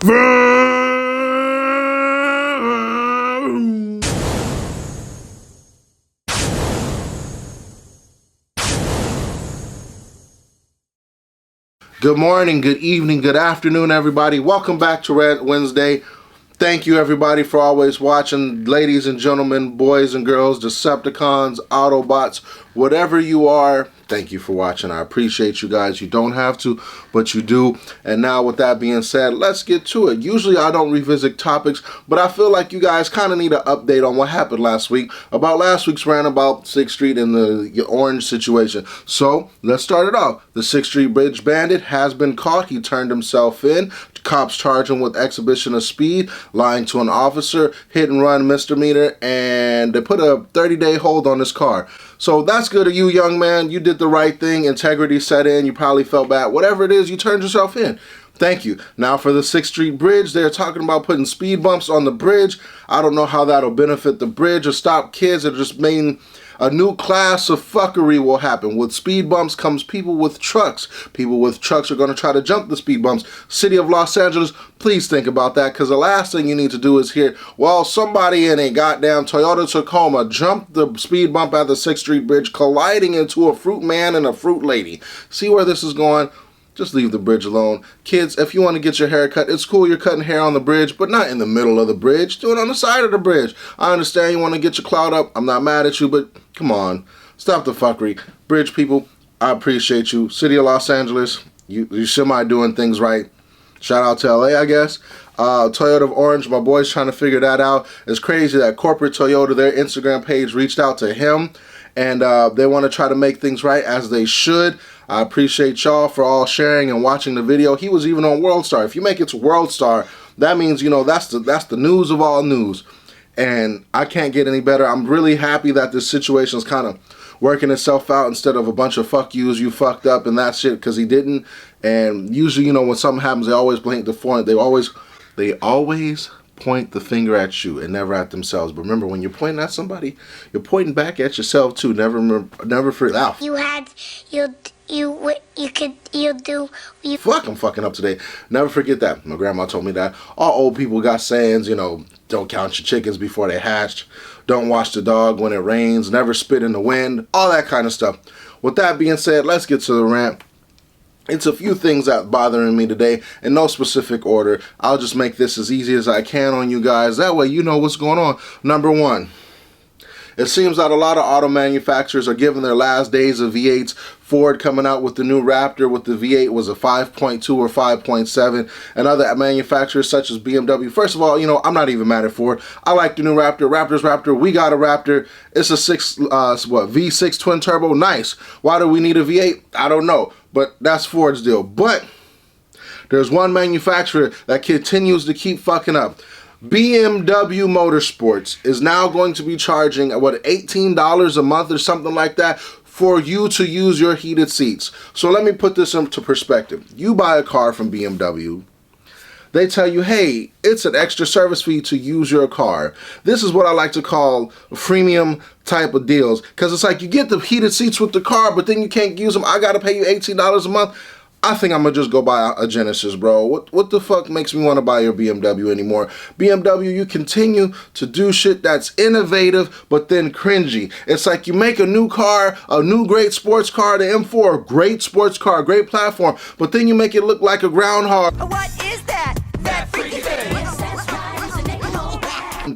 Good morning, good evening, good afternoon, everybody. Welcome back to Rant Wednesday. Thank you, everybody, for always watching. Ladies and gentlemen, boys and girls, Decepticons, Autobots, whatever you are, thank you for watching. I appreciate you guys. You don't have to, but you do. And now, with that being said, let's get to it. Usually, I don't revisit topics, but I feel like you guys kind of need an update on what happened last week, about last week's rant about 6th Street and the orange situation. So, let's start it off. The 6th Street Bridge Bandit has been caught. He turned himself in. Cops charge him with exhibition of speed, lying to an officer, hit and run misdemeanor, and they put a 30-day hold on his car. So that's good of you, young man. You did the right thing. Integrity set in. You probably felt bad. Whatever it is, you turned yourself in. Thank you. Now for the 6th Street Bridge, they're talking about putting speed bumps on the bridge. I don't know how that'll benefit the bridge or stop kids. It just mean a new class of fuckery will happen. With speed bumps comes people with trucks. People with trucks are going to try to jump the speed bumps. City of Los Angeles, please think about that, because the last thing you need to do is hear, well, somebody in a goddamn Toyota Tacoma jumped the speed bump at the 6th Street Bridge, colliding into a fruit man and a fruit lady. See where this is going? Just leave the bridge alone. Kids, if you want to get your hair cut, it's cool you're cutting hair on the bridge, but not in the middle of the bridge. Do it on the side of the bridge. I understand you want to get your clout up. I'm not mad at you, but come on. Stop the fuckery. Bridge people, I appreciate you. City of Los Angeles, you semi doing things right. Shout out to LA, I guess. Toyota of Orange, my boy's trying to figure that out. It's crazy that corporate Toyota, their Instagram page, reached out to him, and they want to try to make things right, as they should. I appreciate y'all for all sharing and watching the video. He was even on World Star. If you make it to World Star, that means, you know, that's the news of all news. And I can't get any better. I'm really happy that this situation is kind of working itself out, instead of a bunch of fuck yous, you fucked up and that shit, because he didn't. And usually, you know, when something happens, they always blame the point. They always point the finger at you and never at themselves. But remember, when you're pointing at somebody, you're pointing back at yourself too. Never forget that. Fuck, I'm fucking up today. Never forget that. My grandma told me that. All old people got sayings, you know, don't count your chickens before they hatch, don't wash the dog when it rains, never spit in the wind, all that kind of stuff. With that being said, let's get to the rant. It's a few things that bothering me today, in no specific order. I'll just make this as easy as I can on you guys. That way you know what's going on. Number one, it seems that a lot of auto manufacturers are giving their last days of V8s. Ford coming out with the new Raptor with the V8 was a 5.2 or 5.7, and other manufacturers such as BMW. First of all, you know, I'm not even mad at Ford. I like the new Raptor. Raptor's Raptor. We got a Raptor. It's a V6 twin turbo. Nice. Why do we need a V8? I don't know, but that's Ford's deal. But there's one manufacturer that continues to keep fucking up. BMW Motorsports is now going to be charging, what, $18 a month or something like that for you to use your heated seats. So let me put this into perspective. You buy a car from BMW, they tell you, hey, it's an extra service fee to use your car. This is what I like to call freemium type of deals, because it's like you get the heated seats with the car, but then you can't use them. I got to pay you $18 a month. I think I'm going to just go buy a Genesis, bro. What the fuck makes me want to buy your BMW anymore? BMW, you continue to do shit that's innovative, but then cringy. It's like you make a new car, a new great sports car, the M4, great sports car, great platform, but then you make it look like a groundhog. What is that? That freaky thing.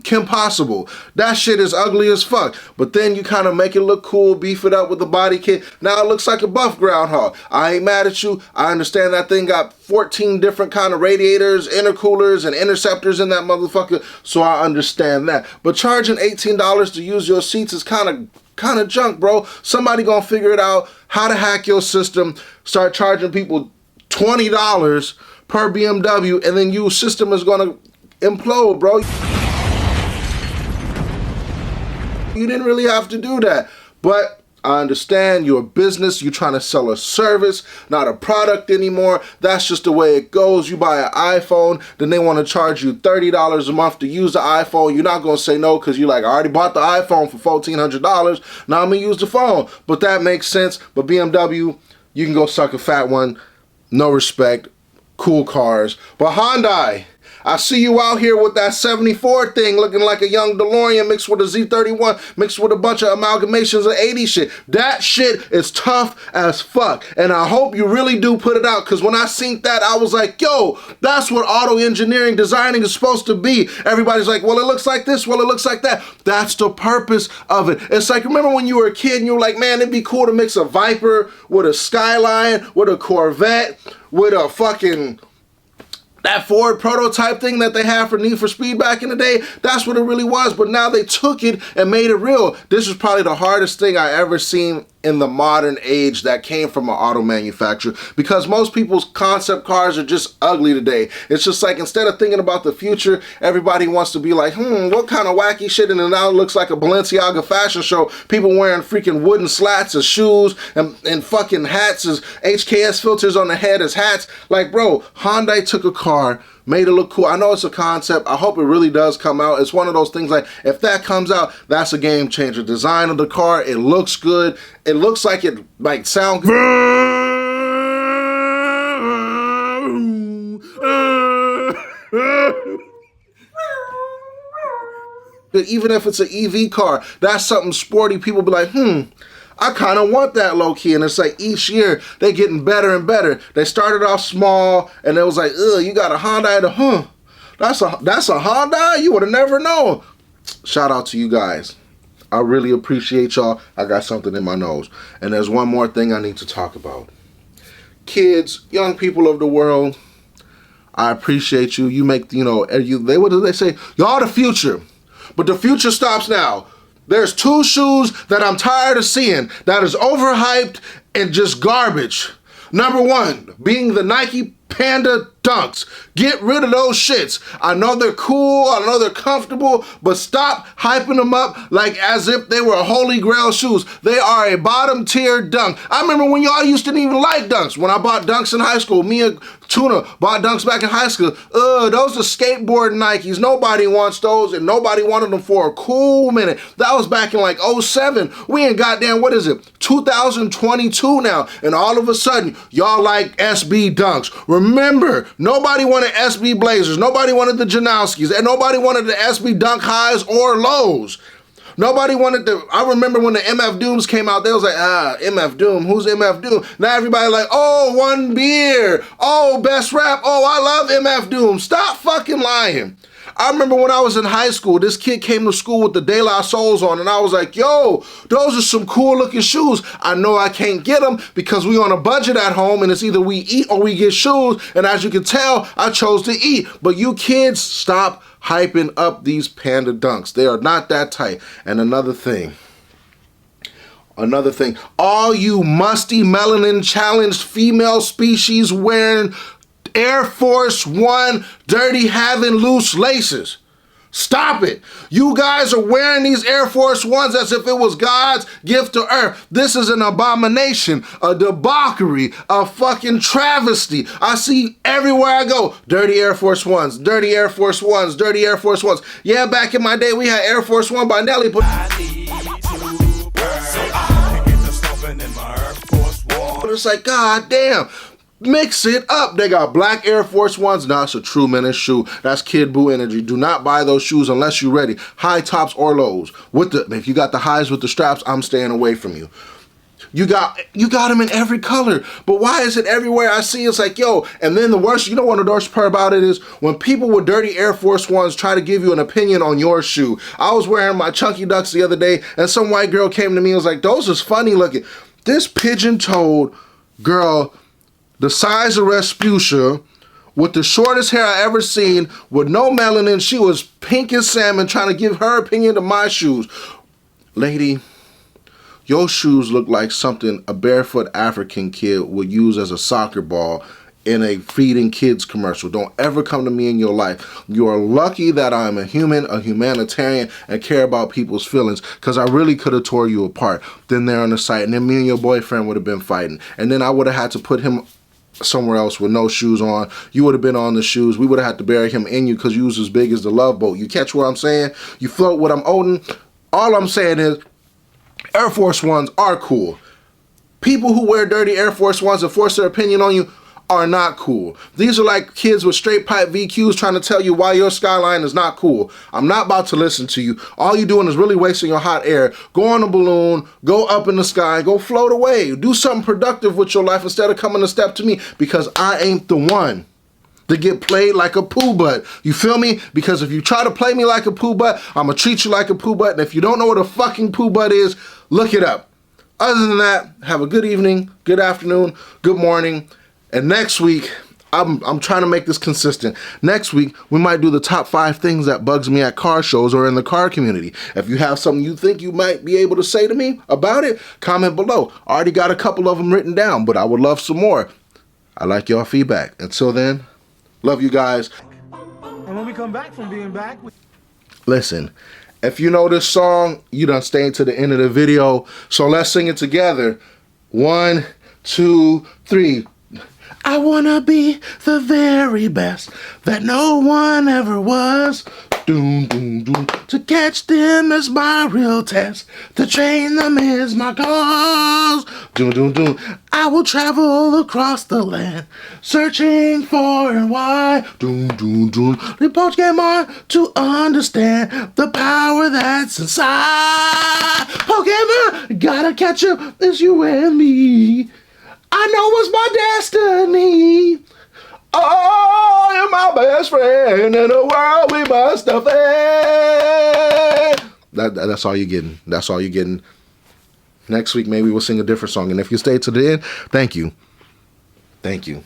Kim Possible. That shit is ugly as fuck. But then you kind of make it look cool, beef it up with the body kit. Now it looks like a buff groundhog. I ain't mad at you. I understand that thing got 14 different kind of radiators, intercoolers, and interceptors in that motherfucker. So I understand that. But charging $18 to use your seats is kind of junk, bro. Somebody gonna figure it out how to hack your system, start charging people $20 per BMW, and then your system is gonna implode, bro. You didn't really have to do that, but I understand you're a business, you're trying to sell a service, not a product anymore. That's just the way it goes. You buy an iPhone, then they want to charge you $30 a month to use the iPhone. You're not going to say no, because you're like, I already bought the iPhone for $1,400. Now I'm going to use the phone. But that makes sense. But BMW, you can go suck a fat one. No respect. Cool cars. But Hyundai, I see you out here with that 74 thing looking like a young DeLorean mixed with a Z31, mixed with a bunch of amalgamations of 80 shit. That shit is tough as fuck. And I hope you really do put it out, because when I seen that, I was like, yo, that's what auto engineering designing is supposed to be. Everybody's like, well, it looks like this, well, it looks like that. That's the purpose of it. It's like, remember when you were a kid and you were like, man, it'd be cool to mix a Viper with a Skyline, with a Corvette, with a fucking... that Ford prototype thing that they had for Need for Speed back in the day, that's what it really was. But now they took it and made it real. This is probably the hardest thing I ever seen in the modern age that came from an auto manufacturer, because most people's concept cars are just ugly today. It's just like, instead of thinking about the future, everybody wants to be like, what kind of wacky shit, and it now looks like a Balenciaga fashion show. People wearing freaking wooden slats as shoes and fucking hats as HKS filters on the head as hats. Like, bro, Hyundai took a car, made it look cool. I know it's a concept. I hope it really does come out. It's one of those things like, if that comes out, that's a game changer. Design of the car, it looks good. It looks like it might sound good. Even if it's an EV car, that's something sporty. People be like, I kind of want that low key. And it's like each year they getting better and better. They started off small and it was like, you got a Hyundai, that's a Hyundai? You would have never known. Shout out to you guys. I really appreciate y'all. I got something in my nose. And there's one more thing I need to talk about. Kids, young people of the world, I appreciate you. You make, what do they say? Y'all the future. But the future stops now. There's two shoes that I'm tired of seeing that is overhyped and just garbage. Number one, being the Nike Panda Dunks. Get rid of those shits. I know they're cool, I know they're comfortable, but stop hyping them up like as if they were holy grail shoes. They are a bottom tier dunk. I remember when y'all used to even like dunks. When I bought dunks in high school, me and Tuna bought dunks back in high school. Those are skateboard Nikes. Nobody wants those, and nobody wanted them for a cool minute. That was back in like 07. We in goddamn, 2022 now, and all of a sudden, y'all like SB dunks. Remember, nobody wanted SB Blazers, nobody wanted the Janowskis, and nobody wanted the SB Dunk Highs or Lows. Nobody wanted I remember when the MF Dooms came out, they was like, MF Doom, who's MF Doom? Now everybody like, one beer, best rap, I love MF Doom. Stop fucking lying. I remember when I was in high school, this kid came to school with the De La Souls on, and I was like, yo, those are some cool looking shoes. I know I can't get them because we on a budget at home, and it's either we eat or we get shoes, and as you can tell, I chose to eat. But you kids, stop hyping up these Panda Dunks. They are not that tight. And another thing, all you musty melanin challenged female species wearing Air Force One dirty having loose laces. Stop it. You guys are wearing these Air Force Ones as if it was God's gift to earth. This is an abomination, a debauchery, a fucking travesty. I see everywhere I go, dirty Air Force Ones, dirty Air Force Ones, dirty Air Force Ones. Yeah, back in my day, we had Air Force One by Nelly, but it's like, God damn. Mix it up. They got black Air Force Ones. Now it's a true menace shoe. That's Kid Boo energy. Do not buy those shoes unless you're ready. High tops or lows. If you got the highs with the straps, I'm staying away from you. You got them in every color. But why is it everywhere I see it's like, yo, and then the worst, what the worst part about it is when people with dirty Air Force Ones try to give you an opinion on your shoe. I was wearing my Chunky Ducks the other day, and some white girl came to me and was like, those is funny looking. This pigeon-toed girl, the size of Rasputia, with the shortest hair I ever seen, with no melanin, she was pink as salmon trying to give her opinion to my shoes. Lady, your shoes look like something a barefoot African kid would use as a soccer ball in a feeding kids commercial. Don't ever come to me in your life. You are lucky that I'm a human, a humanitarian, and care about people's feelings, because I really could have tore you apart. Then there on the site, and then me and your boyfriend would have been fighting. And then I would have had to put him somewhere else with no shoes on. You would have been on the shoes. We would have had to bury him in you because you was as big as the Love Boat. You catch what I'm saying? You float what I'm holding. All I'm saying is Air Force Ones are cool. People who wear dirty Air Force Ones and force their opinion on you are not cool. These are like kids with straight pipe VQs trying to tell you why your skyline is not cool. I'm not about to listen to you. All you're doing is really wasting your hot air. Go on a balloon, go up in the sky, go float away. Do something productive with your life instead of coming to step to me, because I ain't the one to get played like a poo butt. You feel me? Because if you try to play me like a poo butt, I'm gonna treat you like a poo butt. And if you don't know what a fucking poo butt is, look it up. Other than that, have a good evening, good afternoon, good morning. And next week, I'm trying to make this consistent. Next week, we might do the top 5 things that bugs me at car shows or in the car community. If you have something you think you might be able to say to me about it, comment below. I already got a couple of them written down, but I would love some more. I like y'all feedback. Until then, love you guys. And when we come back from being back, Listen, if you know this song, you done stayed to the end of the video. So let's sing it together. 1, 2, 3. I wanna be the very best that no one ever was. Doom, doom, doom. To catch them is my real test. To train them is my cause. Doom, doom, doom. I will travel across the land, searching for and why. Doom, doom, doom. The Pokemon to understand the power that's inside. Pokemon, gotta catch up, it's you and me. I know it's my destiny. Oh, you're my best friend in the world we must have That's all you're getting. That's all you're getting. Next week, maybe we'll sing a different song. And if you stay to the end, thank you. Thank you.